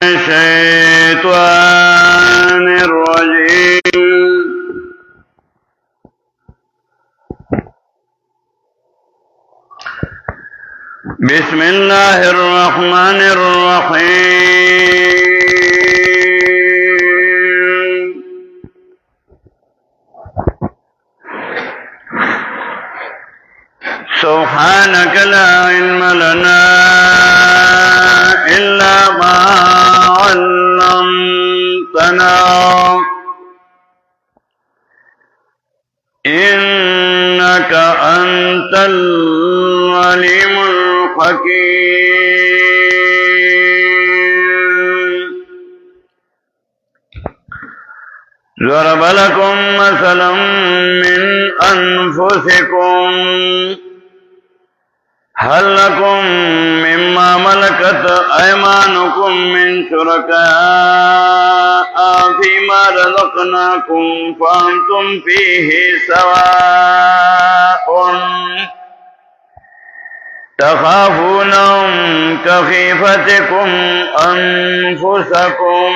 الشيطان الرجيم. بسم الله الرحمن الرحيم. سبحانك لا علم لنا إلا ما علمتنا إنك أنت العليم الحكيم. ضرب لكم مثلا من أنفسكم هل لكم مما ملكت أيمانكم من شركاء فيما رزقناكم فأنتم فيه سواء تخافونهم كخيفتكم أنفسكم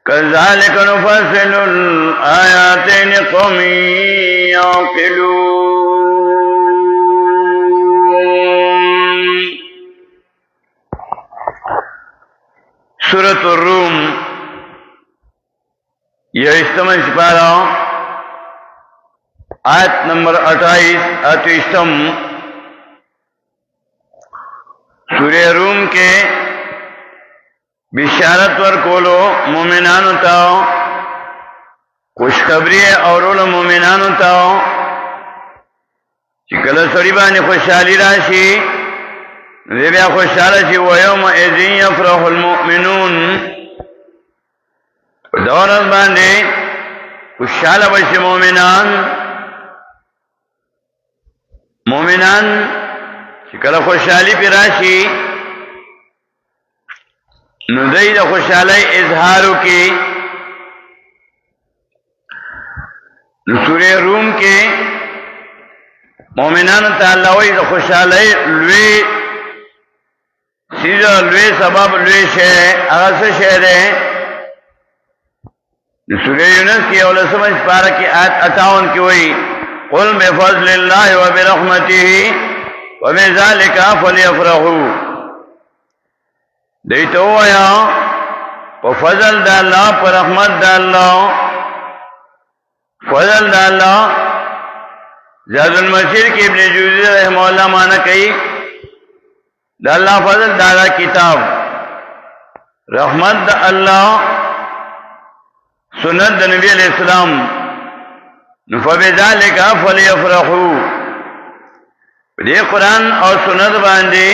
كذلك نفصل الآيات لقوم يعقلون. سورة الروم یہ استمن سپارہ آیت نمبر 28 اتوشتم. سورہ روم کے بشارت ور کولو مومنانو تاو خوشخبری اورولو مومنانو تاو چکل سڑی بانی خوشحالی راشی بیا خوشحالی چی ویوم ایزین یفرح المؤمنون دورت باندے خوشحالی بشی مومنان چکل خوشحالی پی راشی ندئی دا خوشحالی اظہارو کی. سورہ روم کے مومنان تعالی دا خوشحالی لوی سیدھا لوی سبب لوی شے اغس شہر ہے. سورہ یونس کی اول سمجھ پارا کی آیت 58 کی ہوئی قل بفضل اللہ وبرحمتہ وبذالک فلیفرحوا. دیتا ہوا یا پا فضل دا اللہ پا رحمت دا اللہ. فضل دا اللہ زاد المسیر کی ابن جوزی رحمہ اللہ مانا کئی دا اللہ فضل دا اللہ کتاب. رحمت دا اللہ سنت دا نبی علیہ السلام. فبذالک فلیفرحوا. دے قرآن اور سنت باندے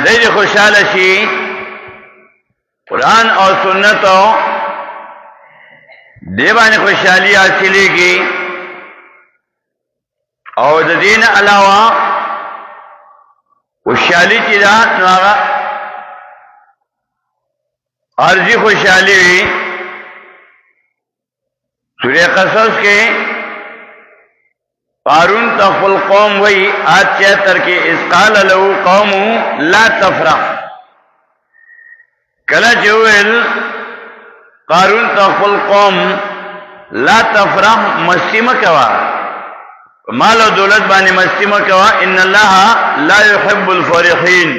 دید خوشحال شی قرآن اور سنت دیوان خوشحالی حاصلے کی. اور دین علاوہ خوشحالی کی رات نارا عارضی خوشحالی ہوئی. سورہ قصص کے قارون تخف القوم وی آج 76 کے اس قال لہو قوم لا تفرح. کلا جویل قارون تخف القوم لا تفرح مستی مکوا مال و دولت بانی مستی مکوا ان اللہ لا يحب الفرحین.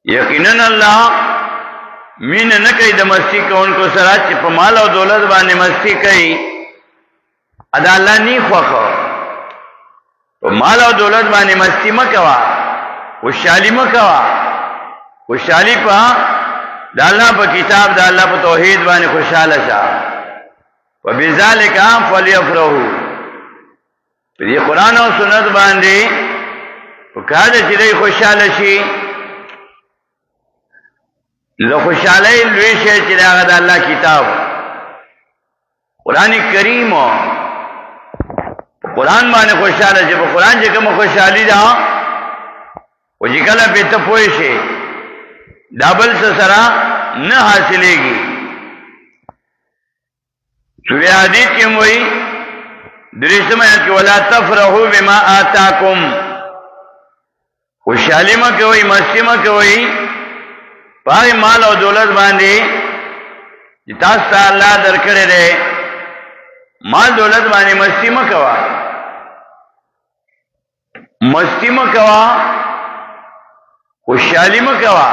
یقیناً اللہ مین نکی دا مستی کا ان کو سرات چی پا مال و دولت بانی مستی کئی ادا اللہ نی خوخو. مال و دولت بانی مستی مکوا خوشحالی مکوا. خوشحالی پا دا اللہ پا کتاب دا اللہ پا توحید بانی خوشحال شا. وبذالک فلیفرحوا. یہ قرآن و سنت باندی کہا دا چی خوشحال شی لو خوشحالی لوی شے چی دا اللہ کتاب قرآن کریم قرآن بانے خوشحال ہے. جب قرآن جے کم خوشحالی دا وہ جی کلا پیتا پوئے شے ڈابل سسرا نہ حاصلے گی. سورہ حدید کی موئی درسم ہے کہ وَلَا تَفْرَحُوا بِمَا آتَاكُمْ خوشحالی مه کوئ مستی مه کوئ پای مال او دولت باندې چې تاسو ته الله درکړی دی مال دولت باندې مستی مه کوه مستی مه کوه خوشحالی مه کوه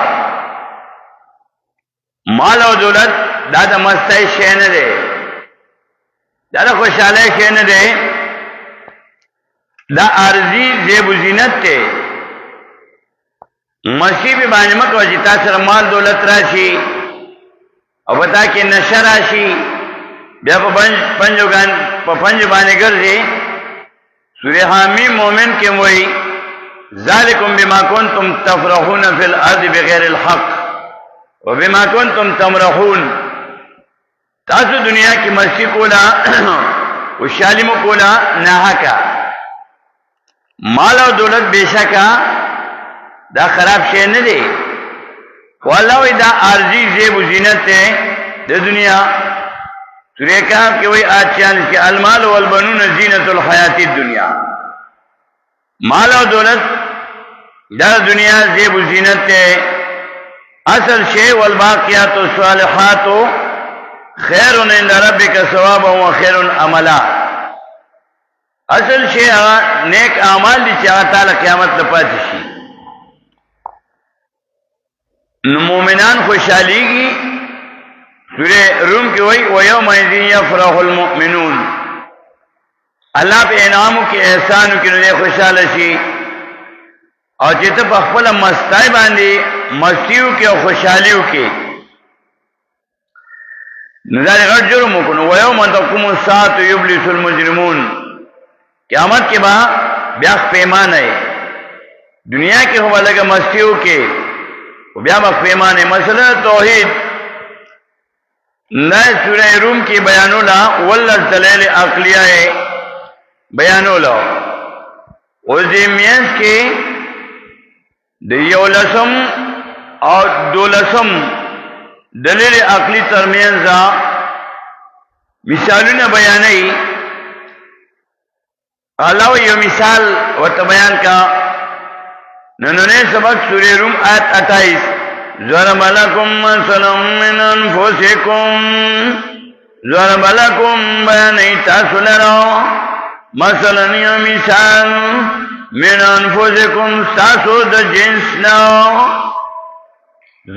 مال او دولت دا د مستۍ شی نه دی دا د خوشحالۍ شی نه دی دا عارضي زیب و زینت دی مستی به باندې مه کوه چې تا سره مال دولت راشي او پتا کې نشه راشي بیا په پنج باندې ګرځي سورہ حامیم مومن کې وایي ذالکم بما کنتم تفرحون فی الارض بغیر الحق وبما کنتم تمرحون تاسو دنیا کې مستی کولا او شالم کولا ناحقا مال او دولت بشکا دا خراب شی نه دی والله دا ارضی زیب و زینت ہے د دنیا سورہ کہف کې وایي آیات کې المال والبنون زینت الحیات الدنیا مال او دولت دا دنیا زیب و زینت ہے اصل شی والباقیات الصالحات خیر عند ربک ثوابا وخیر عملا اصل شی نیک اعمال دي چې هغه تعالی قیامت ته پاتې شي نو مومنان خوشحالیږي سورہ روم کې وایي وَيَوْمَئِذٍ يَفْرَحُ الْمُؤْمِنُونَ الله په انعامو کې احسانو کې نه خوشاله شي او چې ته په خپل مستای باندې مستیو کې او خوشحالیو کې نو دا غټ جرم وکړو وَيَوْمَ تَقُومُ السَّاعَةُ يُبْلِسُ الْمُجْرِمُونَ قیامت کې با بیا پیمانه دنیا کې هو لګه مستیو کې بیا مفهمانه مسله توحید نه سورہ روم کی بیانولا ولل دلیل عقلیه بیانولا او زمینس کې د یو لسم او دولسم دلیل عقلی ترمنځ مثالونه بیانې الله یو مثال ورته بیان کا نننے سبق سورہ روم آیت 28 ضرب لکم مثلا من انفسکم ضرب لکم بیانی تاسو لرا مثلا یو مثال من انفسکم تاسو د جنس نا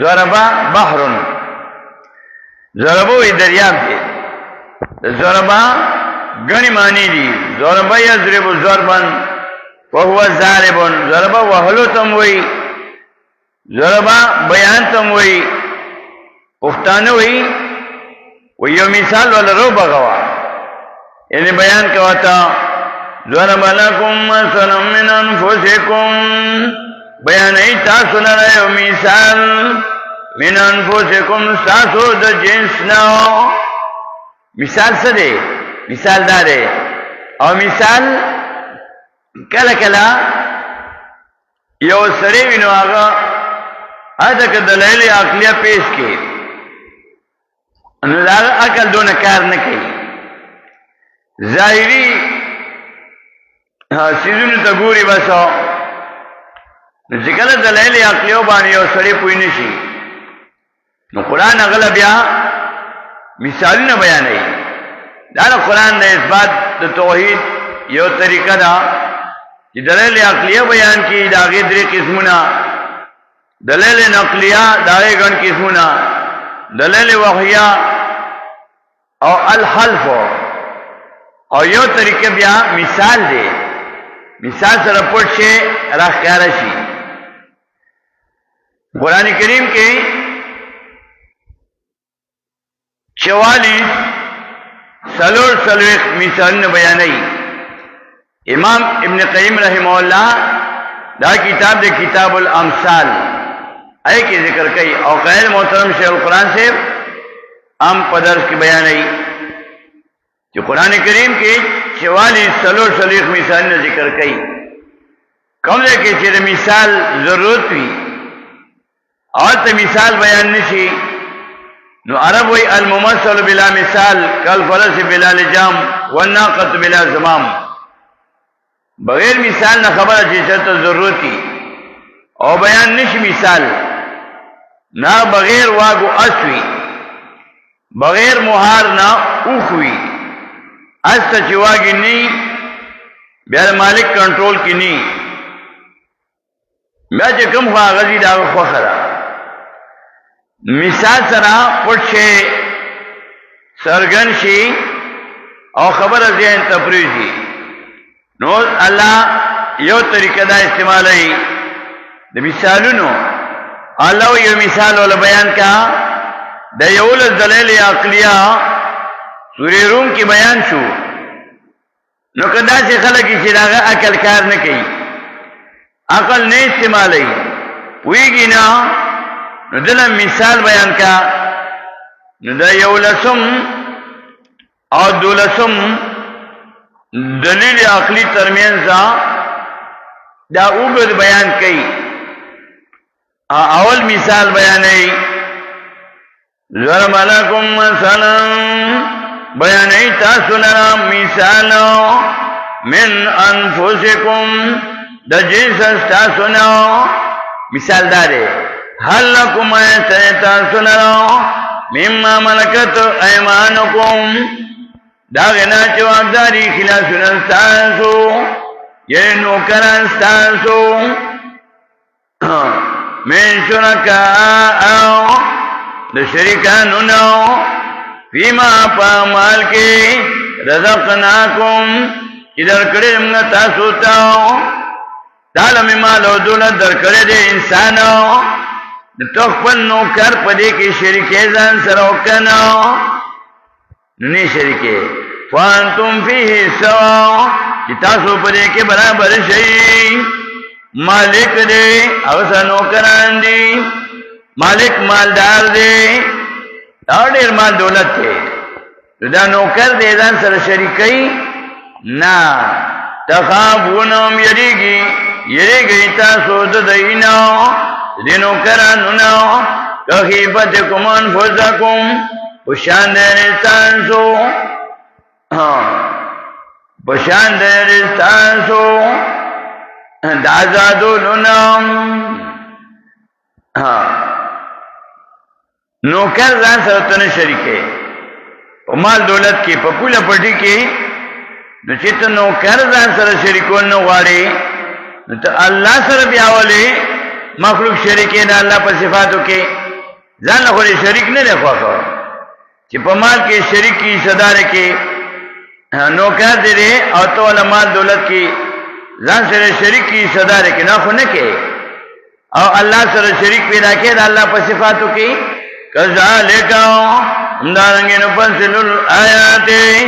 ضرب بحرن ضربو دریاب دی ضرب گنی معنی دی ضرب یضرب ضربا وهو ضارب ضرب وهلو تم وی ضرب بیان تم وی پښتانه وی و یو مثال ولا رو بغوا یعنی بیان کواتا ضرب لكم مثلا من انفسکم بیان ای تاسو لرا یو مثال من انفسکم تاسو د جنس نو مثال څه دی مثال دا دی او مثال کله کله یو سړی وینو هغه اته ک دلایل عقلیه پیش کړي ان دا عقل دونه کار نه کوي ظاهری سيزونه ته ګوري بسو ځکه دلایل عقلیه باندې یو سړی پوي نشي نو قران هغه بیا مثالونه بیانوي دا قران د اثبات د توحید یو طریقه ده چې دلیل عقلیه بیان کی دا غي درې قسمونه دلیل نقلیه دا غي ګڼ قسمونه دلیل وحیه او الحلف او یو طریقه بیا مثال دی مثال سره پټ شي راخاره شي قران کریم کې 44 سلوخ مثالونه بیانوي امام ابن قیم رحمہ اللہ دا کتاب دے کتاب الامثال اے کی ذکر کئی او غیر محترم شیخ القرآن سے عام پدرس کی بیان ہے جو قرآن کریم کی 44 سلوخ مثال نے ذکر کئی کم دے کہ چیز مثال ضرورت ہوئی اور تو مثال بیان نشی نو عرب وی الممثل بلا مثال کل فرس بلا لجام والناقت بلا زمام بغیر مثال نہ خبر چیز تو ضرورت ہی او بیان نشي مثال نا بغیر واگو اسوی بغیر مهار نا اوخوی استا چی واگی نی بیا مالک کنٹرول کی نی بیا چی کم خواہ غزی داغ خواہ خدا مثال سرا پٹ شے سرگن شي او خبر ذهن تفریزی نو الله یو طریقه دا استعمالی د مثالونو الله یو مثال ول بیان کا د یول دلیل عقلیه سورې روم کې بیان شو نو کدا چې خلک چې داغه عقل کار نه کوي عقل نه استعمالی ویږي نه نو دله مثال بیان کا نو دا یولسم او دولسم دلیل عقلی ترمینز دا اوگد بیان کئی اول مثال بیانی ضرب لکم مثلا بیانی تاسونا مثالا من انفسکم دا جنس تاسونا مثال دارے حل لکم تاسونا مما ملکت ایمانکم دا غنا چواکداری خلاسون استاسو یہ نوکران استاسو من شرکاء دا شرکانونو فیما پامال کے رزقناکم چی در کڑی منگا تاسو تاو تعلم مالو دولت در کڑی دے انسانو تخفل نوکر پدے کی شرکے زان سروکنو ننی شرکے فانتم فیہ سوا چی تاسو پدے کے برابر شئی مالک دے اغسا نوکران دی مالک مالدار دے اور دیر مال دولت تے دا نوکر دے زان سر شرکی نا تخافونم یریگی تاسو ددئینو دینو کرانونو کخیفتکم انفسکم پشان دیر استانسو پشان دیر استانسو دازادولونو نوکر زان سرطن شریکے پا مال دولت کی پا پولا پٹی کی نو چیتا نوکر زان سر شریکون نو غاڑی نو تا اللہ سر بیاولی مخلوق شریکین اللہ پا صفاتو کے زان لخوری شریک نہیں لکھوا کھو چی پا مال کے شریک کی صدارے کے نوکر دے دے او تو والا مال دولت کی زان سر شریک کی صدارے کے ناخو نکے او اللہ سر شریک پیدا کے دا اللہ پا صفاتو کے کذالکا دارنگی نفصل الآیاتی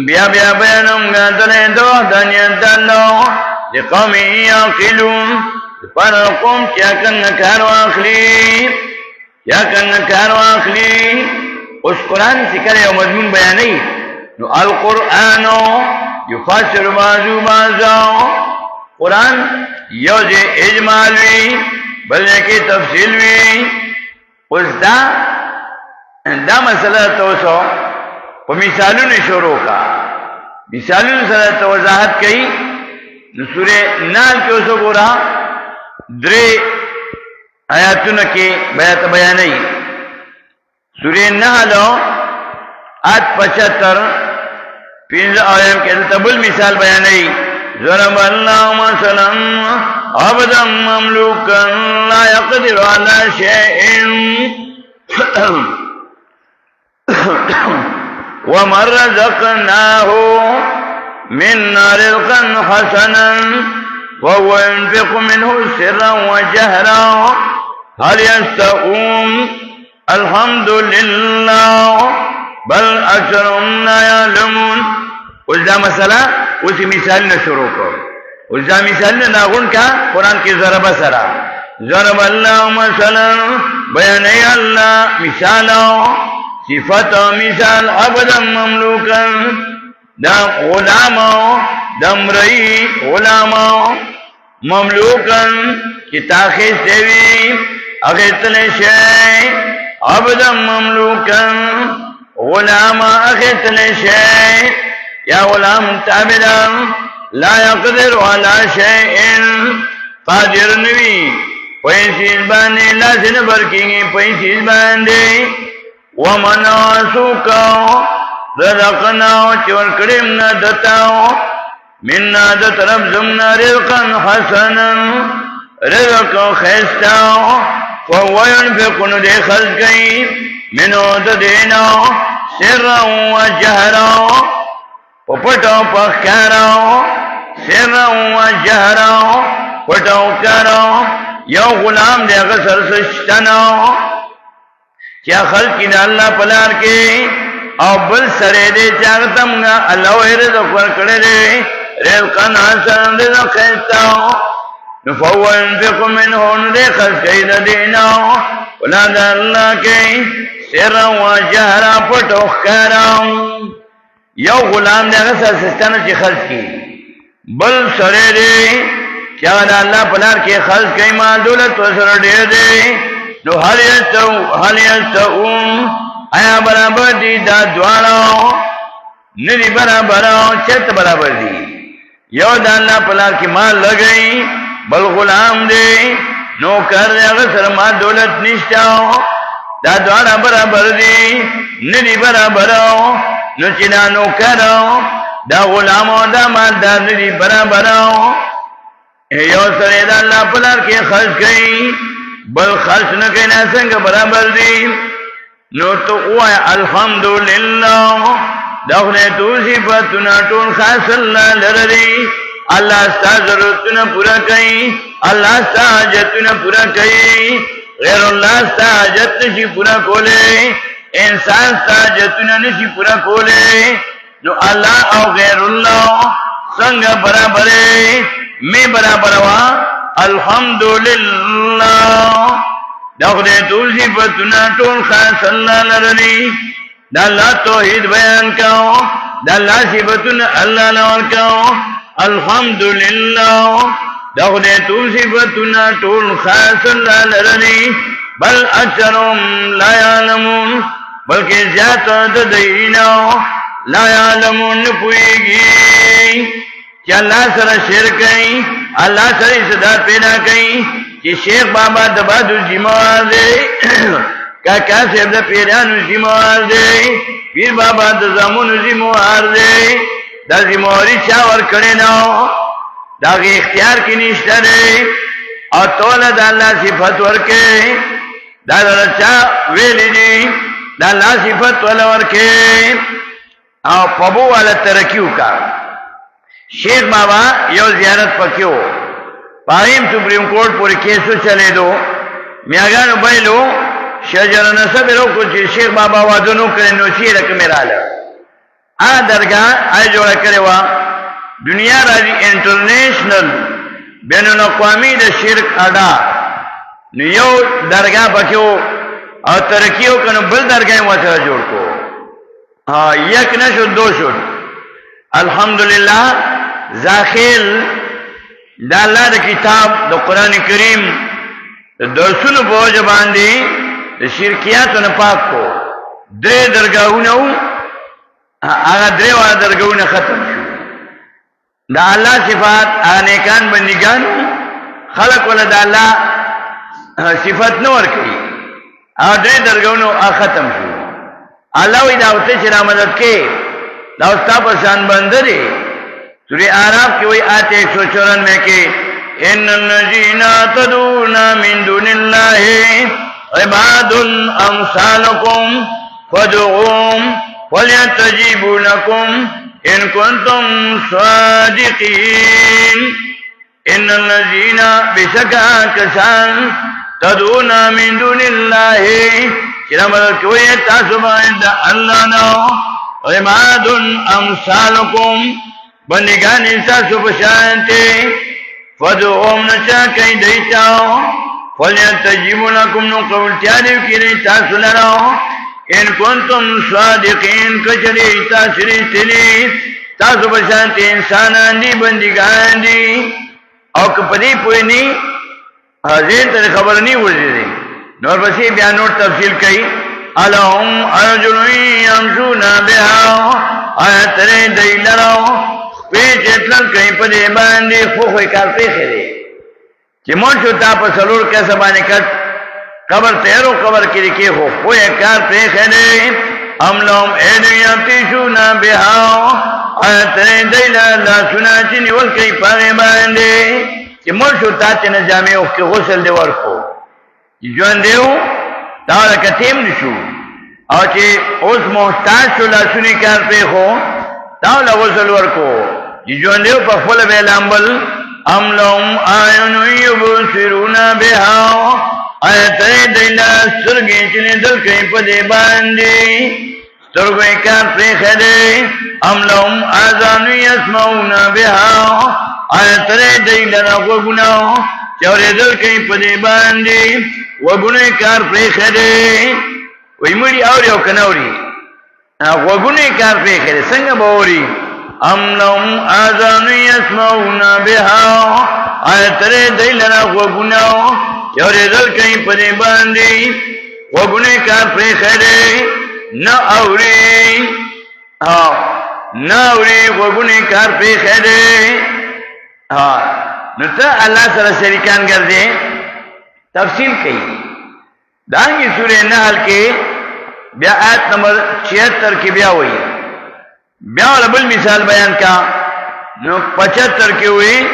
بیا بیا بیانم گاتنے دو دنیتنو لقومی یاقلون پر قوم کیا کن کارو آخلی اس قرآن سکر یو مضمون بیانی نو القرآنو یفسر بازو بازاو قرآن یو جے اجمال وی بلنے کی تفصیل وی اس دا مسئلہ توسو پا مثالوں نے شروع کا مثالوں نے سر توضاحت کئی سورہ نال کے اسو گورا درے آیاتوں کے بیات بیانی سورہ نالو 8:75 پینز آیام کے تبل مثال بیانی ضرب اللہ مثلا عبدا مملوکا لا يقدر على شيء ومن رزقناه منا رزقا حسنا وهو ينفق منه سرا وجهرا هل يستوون الحمد لله بل اکثرهم لا يعلمون اس دا مسئلہ اسی مثال نے شروع کرو اس دا مثال نے ناغن کا قرآن کی ضرب سرا ضرب اللہ مثلا بیانی اللہ مثالا صفت مثال عبدا مملوکا دا غلاما دمرئی غلاما مملوکا کی تاخیر سیوی اخیطل شئی عبدا مملوکا غلاما اخیطل شئی یا غلام تابدا لا يقدر على شيء قادر نوی پیسیز باندې لاس نه برکیږي پیسیز باندې ومن سوکاو رزقناو چې ورکړم نه دتاو منا د طرف زمنا رزقا حسنا رزق خیستاو فهو ينفقون دې خرج کوي منو د دینو سرا و جهرا پټو پخکارو سرا و جهرا پټو کارو یو غلام دې غسر سشتنو چې خلق دې الله پلار کې او بل سره دې چاغتمغه الله رزق ورکړي دې رزقا حسن رزق خیستاو فهو ينفق منه دې خرج کوي د دینو ولاد الله کې سرا و جهرا پټو کارو یو غلام دې غسر سشتنو چې خرج کی بل سره دې چې الله پلار کې خرج کوي مال دولت وسره ډېر دی نو هل یستوون آیا برابر دي دا دواړو ندي برابر چت برابر دي یو د الله پلار کې مال لګي بل غلام دی نو کار هغه سره مال دولت نشته دا دواړه برابر دي ندي برابر نو چې نو کارو دا غلام او دا مال دا ندي برابر یو سره دا الله پلار کې خرج کوي بل خرج نه کوي نه څنګه برابر دي نو تو وای الحمدلله دغه تو صفاتنا ټول خاص الله لري الله ستاسو ضرورتونه پورا کوي الله ستاسو حاجتونه پورا کوي غیر الله ستاسو حاجت نشي پورا کوله انسان ستاسو حاجتونه نشي پورا کوله نو الله او غیر الله څنګه برابر میں برابر وا الحمدللہ دغه ټول صفاتنا ټول خاص الله لري دا الله توحید بیان کاو دا الله صفاتنا الله لور کاو الحمدللہ دغه ټول صفاتنا ټول خاص الله لري بل اکثرهم لا يعلمون بلکې زیات د دینو لا يعلمون پويږي چې الله سره شرک کوي الله سره صدا پیدا کوي چې شیخ بابا د بادو ذمہوار دی کاکا صاحب د پیرانو ذمہوار دی پیر بابا د زمونو ذمہوار دی دا ذمہواری چا ور کړی نو دا اختیار کې نشته دی او ټول د الله صفات ورکه دا چا ویلې دي دا الله صفات ول ورکه او پبو والا ترکیو کا شیخ بابا یو زیارت پکیو پاریم سپریم کورٹ پوری کیسو چلے دو میاگانو بایلو شجر نصب روکو چی شیخ بابا وادنو کرے نوچی رکمی رالا درگاہ آئی جوڑا کرے وا دنیا راجی انٹرنیشنل بین الاقوامی دا شرک اڈا نیو درگاہ پکیو او ترکیو کنو بل درگاہ واسرہ جوڑ کو یک نشد دو شد الحمدللہ زاخل دا اللہ دا کتاب دا قرآن کریم دا درسون بوجھ باندی دا شرکیاتو نپاک کو درے درگاہونو آگا درے والا درگاہونو ختم شو دا اللہ صفات آگا نیکان بندگان خلق والا دا اللہ صفات نور کری آگا درے درگاہونو ختم شو اللہ وی داوتے چرا مدد کے داوستا پسان بندرے سورہ آراف کی وہی آیت 194 میں کہ ان الذین تدعون من دون اللہ عباد امثالکم فادعوهم ولیستجیبوا لکم ان کنتم صادقین ان الذین بشکا کسان تدعون من دون اللہ چرا مدد کی وہی تاسو باید اللہ نو عباد امثالکم بندگان انساسو پشانتے فدعوهم نچا کئی دیتاو فلیستجیبوا لکم نو قبول تیاریو کی دیتاسو لراو ان کنتم صادقین کچری تاسری تلی تاسو پشانتے انسانان دی بندگان دی او کپدی پوئی نی حضیر تر خبر نی ورزی دی نور بسی بیانور تفصیل کئی الہم ارجلوی یمشونا بہاو آیت رے دی لراو پیچ اتلل کئی پدے باندے خوخوی کار پیخے دے چې مړ شو تا په څلور کسه باندې کټ قبر تیرو قبر کې کې هو خو یې کار پرې خېلې املوم اې یتیشونا بها اترې دیلا لا سنا چې نیول کوي پاره باندې چې مړ شو تا چې نه جامې او کې غسل دی ورکو ژوند دیو دا کتیم نشو او چې اوس محتاج شو لا سني کار پرې خو دا لا غسل ورکو ژوند دیو په خپل ویلامبل املوم آیون یبصرون بها اترې دیلا سرګې چې نه دل کوي په دې باندې سترګې کار پرې خېلې املوم اذان يسمعون بها اترې دیلا وګونو چورې دل کوي په دې باندې وګونه کار پرې خېلې وې مړی اوري او کناوري وګونه کار پرې خېلې څنګه بوري املوم اذان يسمعون بها اترې دیلا وګونو چورې دل کوي په دې باندې وګونه کار پرې خېلې نه اوري نه اوري وګونه کار پرې خېلې نو ته الله سره شریکان ګرځې تفصیل کوي دانګي سورې نحل کې بیا آیت نمبر 76 کې بیا وایي بیا بل مثال بیان کا نو 75 کې وایي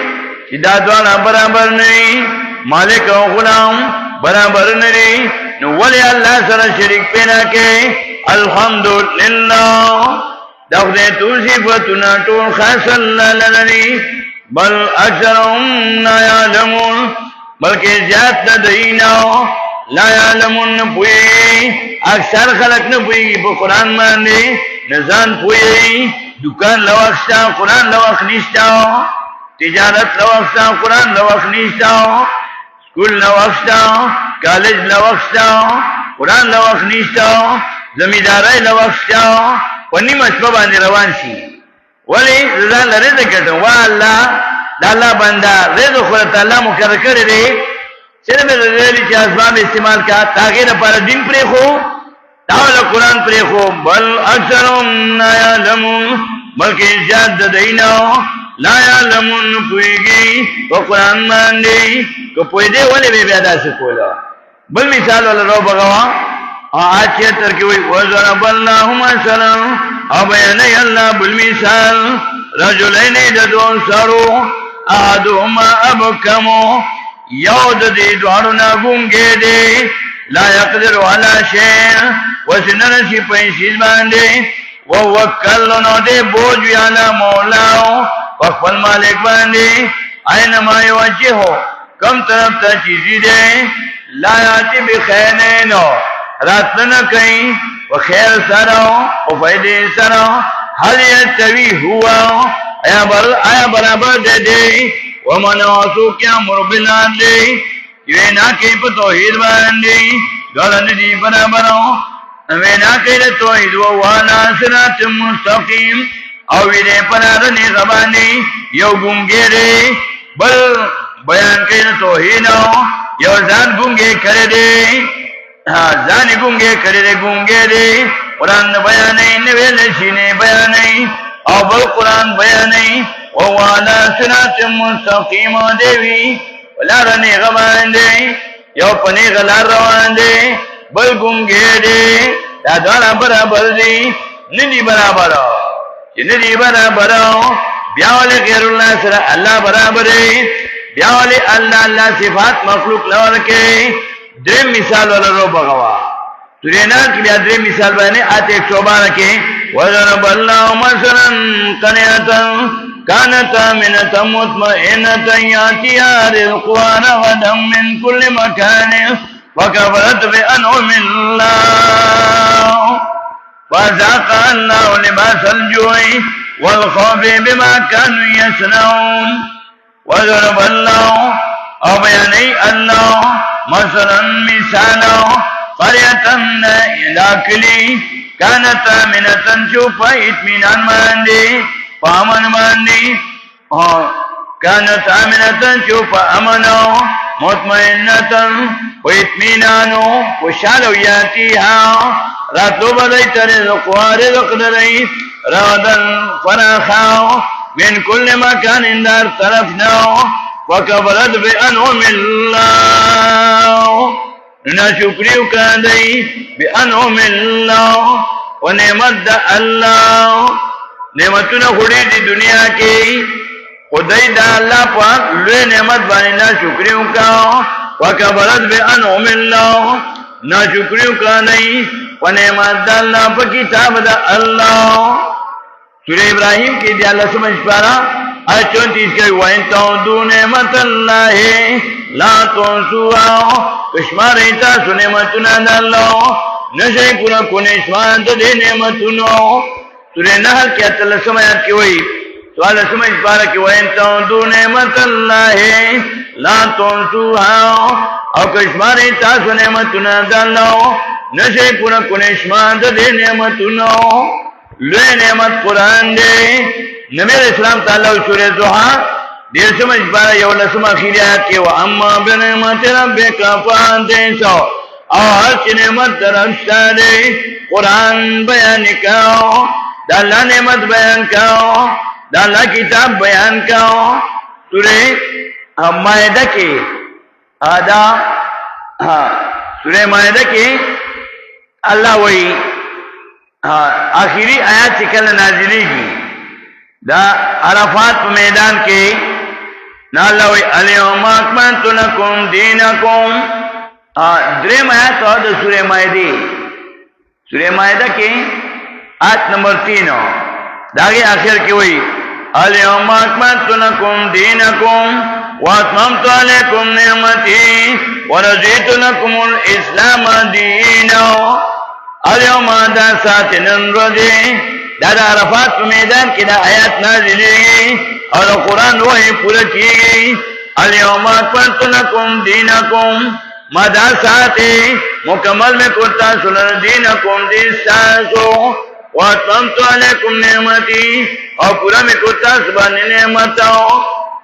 چې دا دواړه برابر نه مالک او غلام برابر نه دي نو ولې الله سره شریک پیدا کې الحمدلله دا دې توصیفتنا ټول خاص الله لري بل اکثرهم لا يعلمون بلکې زیات دینا لا يعلمون پوي اکثر خلک نه پوي په قران باندې نزان پوي دکان لوښتا قران لوښ نشتا تجارت لوښتا قران لوښ نشتا سکول لوښتا کالج لوښتا قران لوښ نشتا زمیندارای لوښتا ونی مسبب باندې روان شي ولی ځان لري ذکر وا الله د الله بندا رزق خو تعالی مقرر کړی دی چې به دې چې اسباب استعمال کا تاګه پر دین پرې خو داول قران پرې خو بل اکثرهم لا يعلمون بلکې زیاد دینا لا يعلمون پويږي په قران باندې کو پوي دی ولې به بیا داسې کولا بل مثال ولرو بغوا آچه ترکی وی وضرب الله مثلا او بیان الله بالمثال رجلین دو سرو احدهما ابکمو یود دی دوارنا گونگے دی لا یقدر علی شیء وسنرسی پیسیز باندے ووکلنو دی بوجوی علی مولاو وقفل مالک باندے اینما یوجه ہو کم طرف تا چیزی دے لا یاتی بخینینو راتنا کئی و خیر سراو و فیدی سراو حل یتوی ہوا آیا برابر دے دے ومن واسو کیا مربلان دے وینا کئی پا توحید باندے گلن دی برابرو وینا کئی توحید ووانا سرات مستقیم او ویدے پنارنی غبانی یو گونگے دے بل بیان کئی توحیدو یو زان گونگے کرے دے ځان ګونګې کړې دې ګونګې دې قران بیانې نویل شینې بیانې او بل قران بیانې او والا صراط مستقیم دیوی ولارنې غوان دې یو پنې غلار روان دې بل ګونګې دې دا ډول برابر دي ندي برابر چې ندي برابر بیا ول غیر الله سره الله برابر دی بیا ول الله صفات مخلوق لور کې دریم مثال ولرو بغوا سورینان کی بیا دریم مثال باندې آیت 112 کې وضرب الله مثلا قرية كانت آمنة مطمئنة يأتيها رزقها رغدا من كل مكان وكفرت بأنعم الله فذاقها الله لباس الجوع والخوف بما كانوا يصنعون وضرب الله او بیانی الله مثلا مثالا قرية لاکلی كانت آمنة شوفا اطمینان ماندی فامن ماندی كانت آمنة شوفا امنو مطمئنة و اطمینانو وشالو یاتیها راتلو بدایت رزقوا رزق درئی رادن فراخاو من كل مكان دار طرفنا وکفرت بانعم الله ناشکریو کدی بانعم الله و نعمت د الله نعمتونه خوري دی دنیا کې خدای د الله پاک لوی نعمت باندې ناشکریو کا وکفرت بانعم الله ناشکریو کدی و نعمت د الله په کتاب د الله سورہ ابراہیم کی دی اللہ سمجھ پارا آیت 34 کے وَإِن تَعُدُّوا نِعْمَةَ اللَّهِ لَا تُحْصُوهَا کشمار ایتا سو نعمتنا دا اللہ نشای پورا کنے شمان دا دے نعمتنا سورہ نحل کی اتل سمجھات کی وئی سوال سمجھ پارا کی وَإِن تَعُدُّوا نِعْمَةَ اللَّهِ لَا تُحْصُوهَا او کشمار ایتا سو نعمتنا دا اللہ نشای پورا کنے شمان دا دے نعمتنا لوی نعمت قرآن دے نبی اسلام تعالی سورہ ضحا دیر سمجھ پارا یولسم آخری آیت کے وَأَمَّا بِنِعْمَةِ رَبِّكَ فَحَدِّثْ او ہر چی نعمت درفشتا دے قرآن بیان کاؤ دا اللہ نعمت بیان کاؤ دا اللہ کتاب بیان کاؤ سورہ مائدہ کے سورہ مائدہ کے اللہ وہی آخری آیات چکل نازلی کی دا عرفات میدان کے ناللہ وی الیوم اکملت لکم دینکم درم آیات دا سورہ مائدہ کے آیت نمبر 3 داگے آخر کی وی الیوم اکملت لکم دینکم واتممت علیکم نعمتی ورضیت لکم الاسلام دینا الیوم دا ساتنن رضی دا عرفات په میدان کې دا آیات نازلېږي او د قرآن وحی پوره کېږي الیوم اکملت لکم دینکم ما دا ساتې مکمل مې کړ تاسو لپاره دینکم دین ستاسو واتممت علیکم نعمتي او پوره مې کړ تاسو باندې نعمت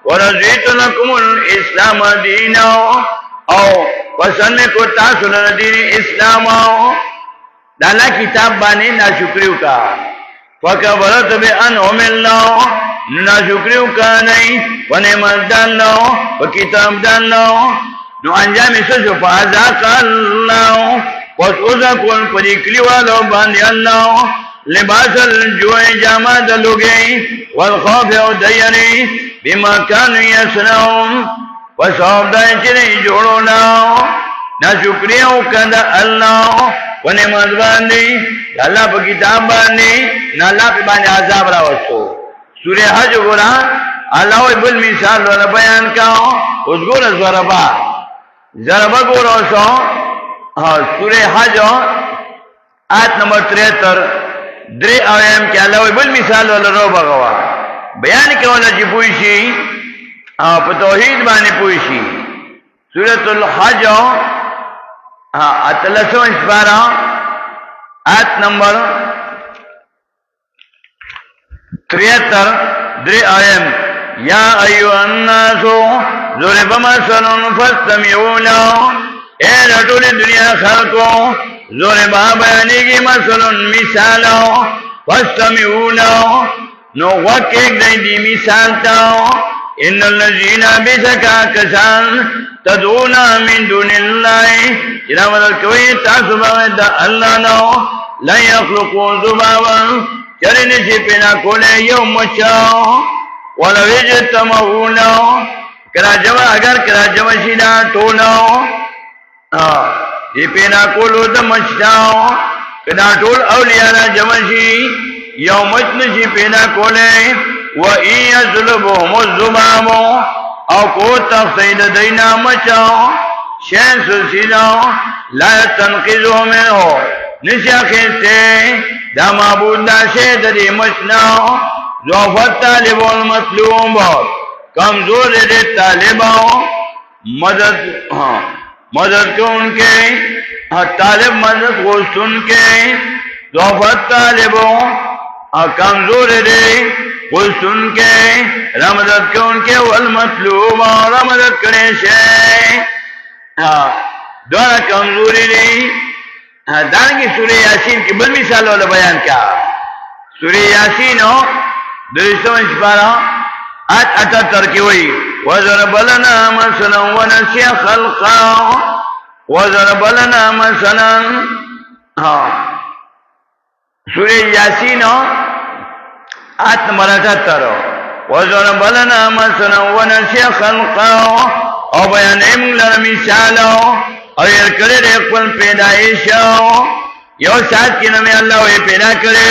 ورضیت لکم الاسلام دینا او پسند مې کړ تاسو لپاره دین اسلام دا اللہ کتاب بانے ناشکریو کا وَكَفَرَتْ بِأَنْعُمِ اللَّهِ ناشکریو کا نہیں ونعمت داللہ وکتاب داللہ نو انجام سجو فَعَذَاقَ اللَّهُ وَسْعُزَ کُن پدیکلی والو باندی اللہ لباس الجوع جامع دلوگئی والخوف او دیری بما کانو یسنعون وصحب دائی چنی جوڑونا ناشکریو کدا اللہ ونعمت باندی اللہ پا کتاب باندی نا اللہ پا باندی عذاب راوستو سورہ حج گورا اللہ وی بل مثال والا بیان کاؤ اس گورا ضربہ گورا سو سورہ حج آیت نمبر 73 دری آویم کی اللہ وی بل مثال والا رو بگوا بیان کیا والا جی پوشی پا توحید باندی پوشی سورۃ الحج اتلسو اسپارا آیت نمبر 73 دری آیم یا ایوہ الناسو ضرب مثل فاستمعوا له اے رٹول دنیا خلقو ضرب بیانی کی مثل مثالا فاستمعوا له نو وقت ایک دی مثال تاو ان الذین بشکا کسان تدعونا من دون اللہ جنا مدد کوئی تاسو باید دا اللہ نو لن یخلقو ذبابا چرنی سی پینا کولے یو مچاو ولو اجتمعونا اگر کرا جمع شینا ٹولو سی پینا کولو دا مچتاو کنا ٹول اولیانا جمع شی یو مچن سی پینا کولے وَإِن يَسْلُبْهُمُ الذُّبَابُ او کو تخصید دینا مچاو شین سلسلو لا تنقذو منہو نشا خیستے دا معبود دا شید دی مچناو ضعفت طالب والمطلوب کمزور دے طالباو مدد کو ان کے طالب مدد غوست ان کے ضعفت طالبو کمزور دے وہ سن کے رمضت کے ان کے والمطلوب اور رمضت کرے شے دونہ کمزوری نہیں دانگی سورہ یاسین کی بل مثال والا بیان کیا سورہ یاسین ہو 278 کی ہوئی وضرب لنا مثلا ونسي خلقا وضرب لنا مثلا سورہ یاسین آیت نمبر 78 وضرب لنا مثلا ونسي خلقا او بیانیم لر مثالو او یرکڑی دے قل پیدایشو یو سات کی نمی اللہ وی پیدا کرے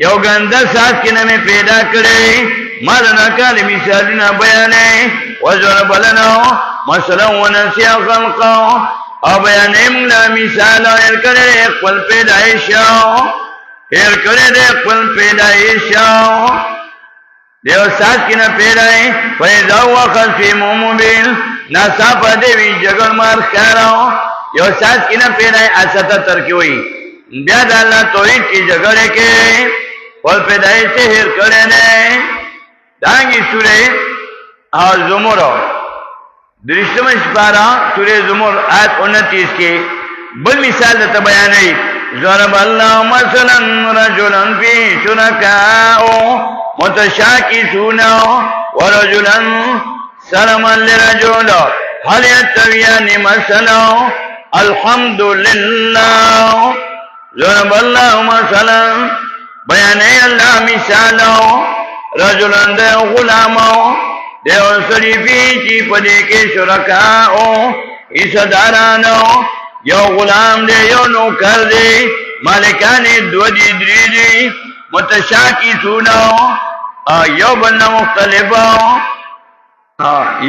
یو گندہ سات کی نمی پیدا کرے مالنا کالی مثالنا بیانے وضرب لنا مثلا ونسي خلقا او بیانیم لر مثالو یرکڑی دے قل پیدایشو یرکڑی دے قل پیدایشو دیو سات کی نہ پیرائے فیضا وقت فی مبین ناصافہ دیوی جگر مار خیراؤ یو سات کی نہ پیرائے اسطا ترکی ہوئی بیاد اللہ توحید کی جگرے کے قل پیدائی سے ہر کرے نے دانگی سورہ زمر درشتم سپارہ سورہ زمر آیت 29 کے بل مثال دتا بیانی ضرب اللہ مثلا رجلا فی شرکاؤ متشاکسون ورجلا سلما لرجل هل يستويان مثلا الحمد لله ضرب الله مثلا بیان اللہ مثالو رجلا دے غلامو دے سڑی فی پدے کے شرکاؤ حصدارانو یو غلام دے یو نوکر دے مالکان دو دی دری دی متشاکسون یو بلنا مختلفو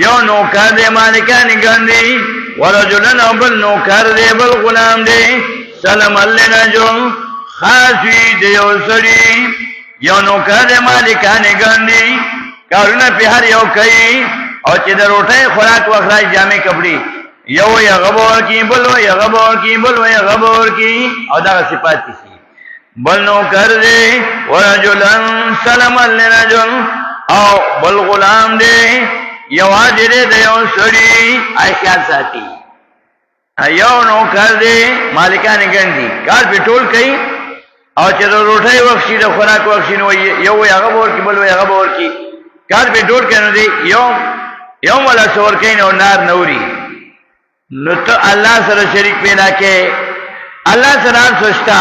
یو نوکر دے مالکان گندی ورجلن بل نوکر دے بل غلام دے سلم اللہ رجل خاصوی دے یو سڑی یو نوکر دے مالکان گندی کارونا پی ہر یو کئی او چی در اٹھائی خوراک وخرائی جامع کپڑی یو یا غبور کی بلو یا غبور کی بلو یا غبور کی او دا صفات کسی بل نوکر دے ورجلن سلم لرجل او بل غلام دے یو حاجر دے یو سڑی خیال ساتی یو نوکر دے مالکان گندی کار پی ٹول کئی او چه دو روٹھائی وقشی دو خوراک وقشی نو یو یا غبور کی بلو یا غبور کی کار پی ٹول کئی نو دے یو ملا سور کئی نو نار نوری نو تو اللہ سر شریک پیدا کے اللہ سر آن سوچتا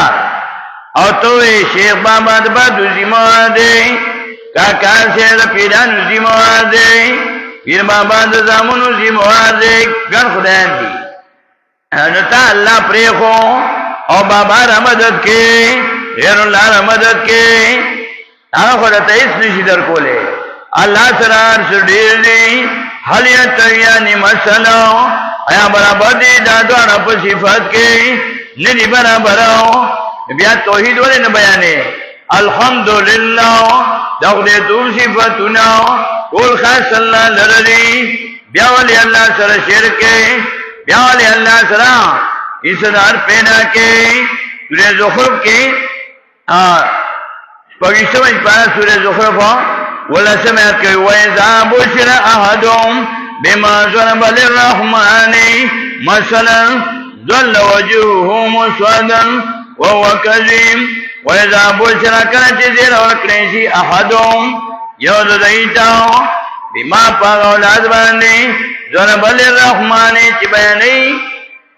او تو شیخ بابا دبا دوزی موادے کاکار سے پیدا نوزی موادے پیر بابا دزامو نوزی موادے گن خدایان دی نتا اللہ پریخو او بابا را مدد کے غیر اللہ را مدد کے آن خودتا اس نشی در کولے اللہ سرار سردیر دی حلیت یعنی مسئلہ آیا برابر دی دادوانا پا صفت کے ندی برابر بیا توحید والے نہ بیانے الحمدللہ دخل تو صفتنا قول خاص اللہ لردی بیا والی اللہ سر شرکے بیا والی اللہ سر اسدار پیدا کے سورہ زخرف کے پاکستان میں پارا سورہ زخرف والا سمعت کے وَإِذَا بُشِرَ أَحَدُهُمْ بِمَا ضَرَبَ لِلرَّحْمَنِ مَثَلًا ظَلَّ وَجْهُهُ مُسْوَدًا وَهُوَ كَظِيمٌ وَإِذَا بُشِرَ كَلَّ زِرَ وَكْرِشِ أَحَدُهُمْ يَوْدُ دَيْتَهُ بِمَا پاک اولاد باندے ضرب للرحمن چی بیانی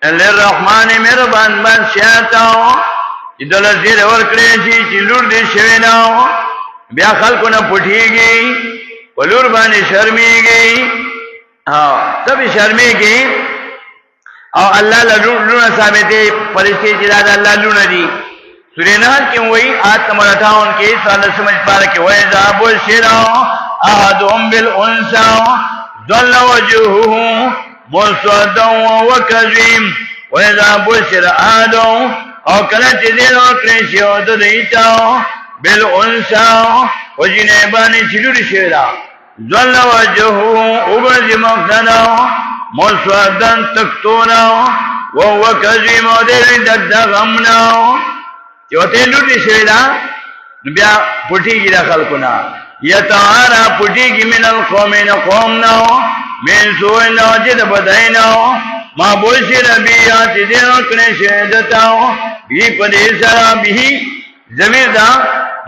للرحمن مہربان بادشاہتاو چی دل زیر ورکڑیشی چی لور دی شویناو بیا خلقو نا پٹھی گئی ولور بانی شرمی گئی سب شرمی گئی او اللہ لونا ثابتے فرشتے جلاد اللہ لونا دی سورہ نحل کی وہی آیت نمبر 58 کے سوال سمجھ پارا کہ وَإِذَا بُشِرَ أَحَدُهُمْ بِالْأُنثَىٰ ظَلَّ وَجْهُهُ مُسْوَدًا وَهُوَ كَظِيمٌ وَإِذَا بُشِرَ أَحَدُهُمْ او کلچ دیر وکرشی او ددیتاو بالانثى وجنبان چلور شیرا ظل وجهه ابرز مقتنا مسودا تکتونا وهو كظيم دیر دغمنا چوتے لور شیرا بیا پٹھی گی خلقنا یتعارا پٹھی گی من القومین قومنا من سوء ناجد بدینا ما بوشر بیات دیر وکرشی دتاو بھی پدی سرا بھی ضمیر دا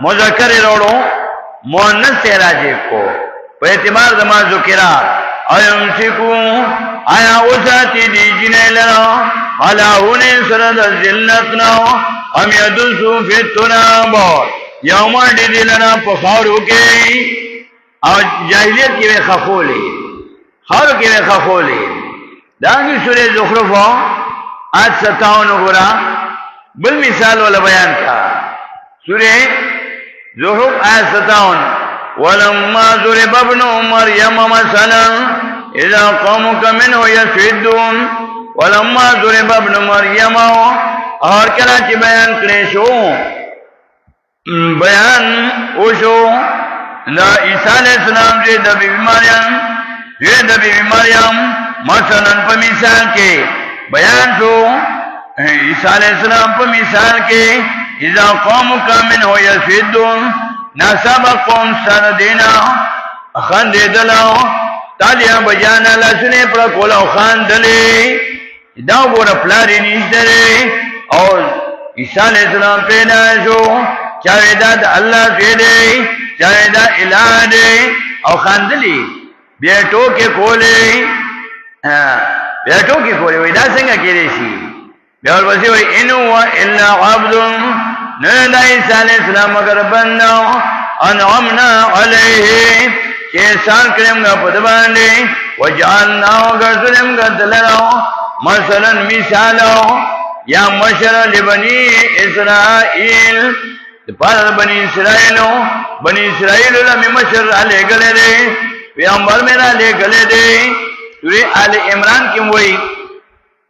مذکر روڑو مؤنث سے راجب کو په اعتبار د ما ذکرہ ایمسکو آیا وساتی دی جنې لرا علاونه سره د ذلت نو ام یدسو فی التراب یوم دی لرا په خاورو کې او جاهلیت کې خخولې خاورو کې خخولې داږي سورې زخرف آج 57 غرا بل مثال ولا بیان کا سورې زخرف آج 57 ولما ضرب ابن مريم مثلا اذا قومك منه يسدون ولما ضرب ابن مريم اور کله چې بیان کړی شو بیان وشو دا عیسی علیہ السلام چې د بیبي مریم مثلا په مثال کې بیان شو عیسی علیہ السلام په مثال کې اذا قومك منه يسدون ناسب قوم سر دینا خندیدلو تالیا بجانا لسنے پر کولو خاندلی داو گورا پلاری نیشتره او عیسی علیہ السلام پیدا شو چاویدہ دا اللہ پیدے چاویدہ الہ دے او خاندلی بیٹو کے کولے ویدہ سنگا کیرے شی بیور بسی وی انو الا عبدن ندا عیسی علیہ السلام اگر بندو انعمنا علیہ کہ احسان کریم گا پد باندے وجعلناو گرسلم گا دلنو مثلا مثالو یا مشر لبنی اسرائیل پار بنی اسرائیل لمی مشر علی گلے دے پیامبر میرا لے گلے دے سوری آل عمران کی وہی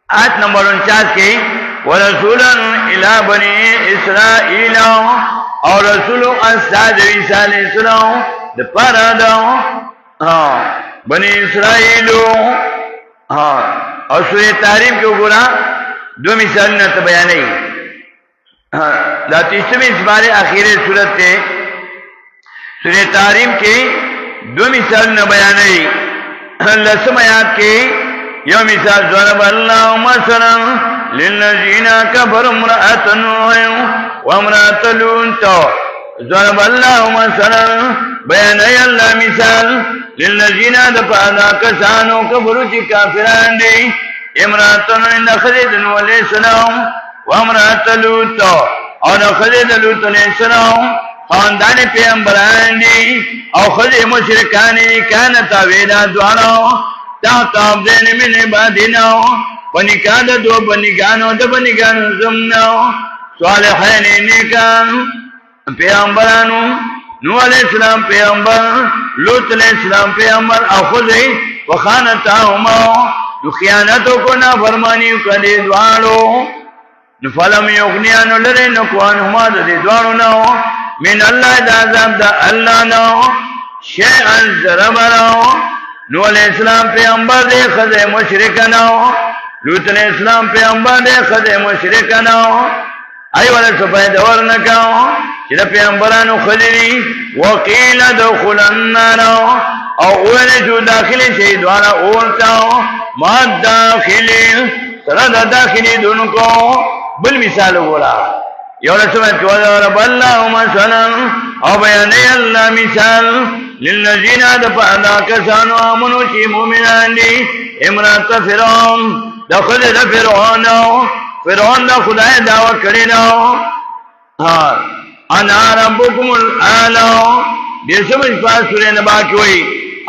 آیت نمبر 49 کے ورسولا الى بنی اسرائیل اور رسول استاد عیسی علیہ السلام د پاره دا بنی اسرائیل اور سورہ تحریم کې وګورئ دو مثالونه ته بیانې دا 30 سپاره اخیری سورۃ ته سورہ تحریم کې دو مثالونه بیانې لسم آیات کې یو مثال ضرب الله مثلا للذین کفروا امرأة نوح وامرأة لوط ضرب الله مثلا بیان الله مثال للذین دفعنا کسانو کفروا چې کافران دي امرأة نوح خدید نوح علیہ السلام وامرأة لوط او خدید لوط علیہ السلام خاندان پیغمبران دي او خدید مشرکان دي کانتا ویدا دوانو تحت عبدین من عبادنا ونکان دو بنگانو زمنو صالحین نیکان پیغمبرانو نوح علیہ السلام پیغمبر لوط علیہ السلام پیغمبر اخذی وخانتاهما نو خیانتو کو نا فرمانیو کدی دوانو نفلم یغنیانو لرے نکوانهما دی دوانو نو من اللہ دا عذاب دا اللہ نو شیئن ضربنو نوح علیہ السلام پیغمبر دے خد مشرکنو لوط علیہ السلام پیغمبر دے خد مشرکنو ای والا سپاید ورنکاو چیدہ پیغمبرانو خدنی وقیل دخل النارو او اولی جو داخلی شیدوانا اولتاو ما داخلی سرد داخلی دنکو بل مثال بولا یولا سپاید وضرب اللہ مثلا او بیانی اللہ مثال للذین دفعنا کسانو آمنو چی مومنان دی امرات فرعون دخل دا فرعون دا خدای دعوی کری نو انا ربکم الالو دیر سمجھ پاس سورہ نبا کی ہوئی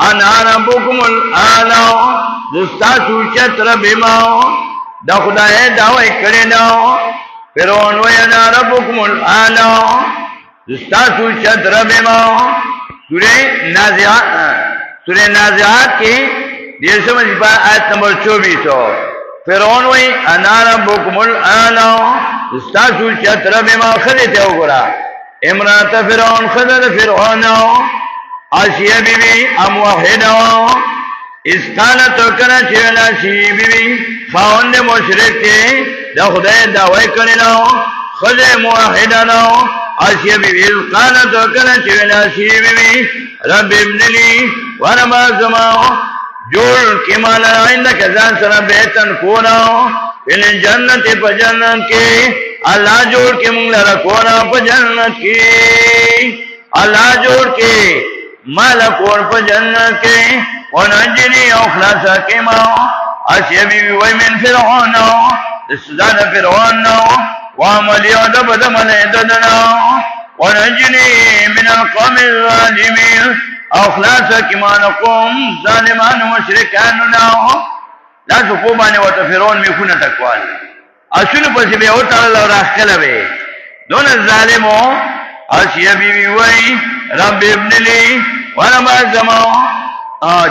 انا ربکم الالو دستا سوچت ربیماو دا خدای دعوی کری نو فرعون وی انا ربکم الالو دستا سوچت ربیماو سورہ نازعات کی دیر سمجھ پا آیت نمبر 24 فرعون وی انا ربکم الالو استاسو چتر بما خدیتے ہو گرا امرات فرعون خدد فرعون آسیہ بی بی اموحدو اسکالتو کنا چیولا سی بی بی خواهند مشرک تے دا خدای دعوی کرنو خد موحدنو آسیہ بی بی اسکالتو کنا چیولا سی بی بی رب ابنلی وربا زماو جوڑ کی مالا عندک ازان سر بیتن کوناو فیل جنت پا جنت کی اللہ جوڑ کے منگلہ رکھونا پا جنت کی اللہ جوڑ کے مالا کور پا جنت کے ونجنی او خلاصا کے ماو آسیہ بی بی وی من فرعون سزا دا فرعون وعملی او دا بدمل ددنا ونجنی من القوم الظالمین او خلاصا کی مانقوم ظالمان مشرکاننا لا سقوبانی و تفرعون میکون تکوال اسونو پسی بے اوتا اللہ راہ کلوے دون الظالمو آسیہ بی بی وی رب ابن لی ونما زماو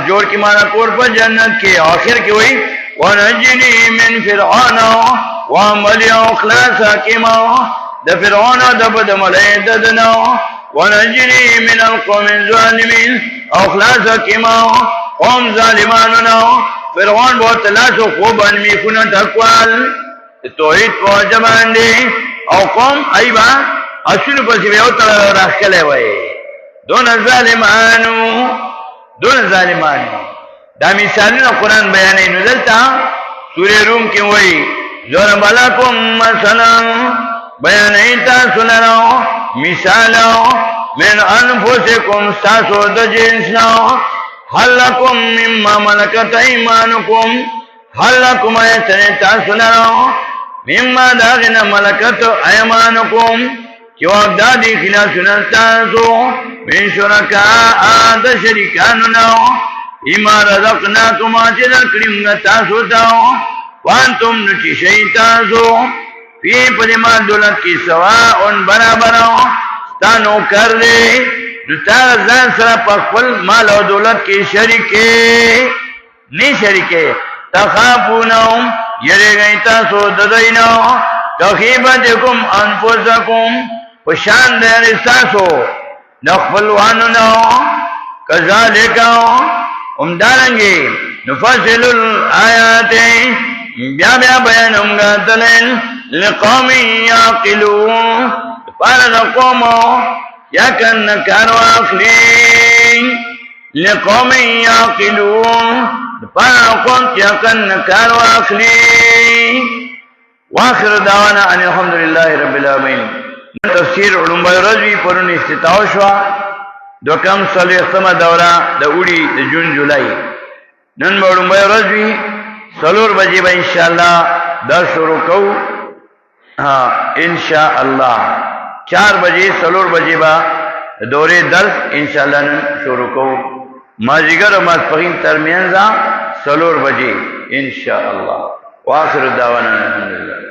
جوڑ کی مانا کور پر جنت کے آخر کی وی ونجنی من فرعون وعملی او خلاصا کی ماو دا فرعون دا بدملی ددنا ونجنی من القوم الظالمین او خلاصا کی ماو قوم ظالماننا فرعون بہت تلاسو خوبان میکونا تکوال توحید پو جمان دے او قوم ایبا اسونو پسی بے اوتا راہ کلے وئے دون ظالمانو دا مثالنا قرآن بیانے نزلتا سورہ روم کی وئی ضرب لکم مثلا بیانے تاسلنا مثالا من انفسکم ساسو دا جنسنا حل لکم مما ملکت ایمانکم حل لکم ایسن تاسلنا مما داغنا ملکت ایمانکم کیو اقدادی خلاسنا تاسو من شرکاء دا شرکاننا اما رزقناکم آچدر کریم تاسو تاو وانتم نچی شیطاسو فی پدیمان دولت کی سواء برابراو ستانو کر دے نتار زان سرا پخفل مال و دولت کی شرکے نی شرکے تخافوناهم یرے گئی تاسو ددیناو تخیبتکم انفسکم پشان دیر استاسو نخفلواننا کذالکاو امدارنگی نفصل الآیات بیا بیا بیانم گاتلن لقوم یاقلون پارا قومو یکن کارو اخلین لقوم یاقلون پارا قوم یکن کارو اخلین واخر دعوانا ان الحمدللہ رب العالمین تفسیر علوم رضوی پرون افتتاح شوا دو کم سالو اختمہ دورہ دا اوڑی دا جون جولائی نن با علوم رضوی سلور بجی با انشاءاللہ در شروع کو انشاءاللہ 4 بجی سلور بجی با دورے درس انشاءاللہ نن شروع کو مازیگر و ماسپخین ترمینزا سلور بجی انشاءاللہ واخر دعوانا الحمدللہ